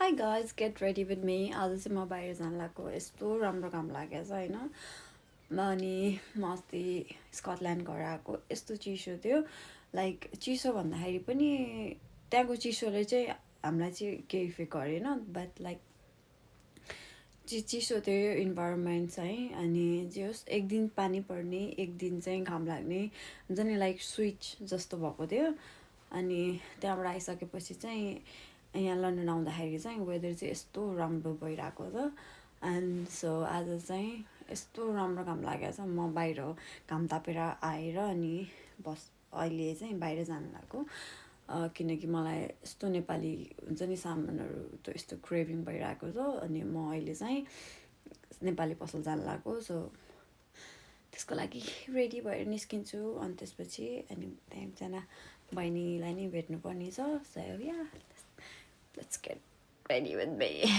Hi guys, get ready with me. आज चाहिँ म बाहिर जान लागेको यस्तो राम्रो काम लागेको छ होइन अनि म अस्ति स्कटल्यान्ड गएर आएको यस्तो चिसो थियो लाइक चिसो भन्दाखेरि पनि त्यहाँको चिसोले चाहिँ हामीलाई चाहिँ केही इफेक्ट गरेन बट लाइक चिसो थियो इन्भाइरोमेन्ट चाहिँ अनि जे होस् एक दिन पानी पर्ने एक दिन चाहिँ घाम लाग्ने हुन्छ नि लाइक स्विच जस्तो भएको थियो अनि त्यहाँबाट आइसकेपछि चाहिँ यहाँ लन्डन आउँदाखेरि चाहिँ वेदर चाहिँ यस्तो राम्रो भइरहेको छ एन्ड सो आज चाहिँ यस्तो राम्रो घाम लागेको छ म बाहिर घाम तापेर आएर अनि अहिले चाहिँ बाहिर जानु लागेको किनकि मलाई यस्तो नेपाली हुन्छ नि सामानहरू त यस्तो क्रेभिङ भइरहेको छ अनि म अहिले चाहिँ नेपाली पसल जानु लागेको सो त्यसको लागि रेडी भएर निस्किन्छु अनि त्यसपछि अनि त्यहाँ एकजना बहिनीलाई नि भेट्नुपर्ने छ so yeah let's get ready with me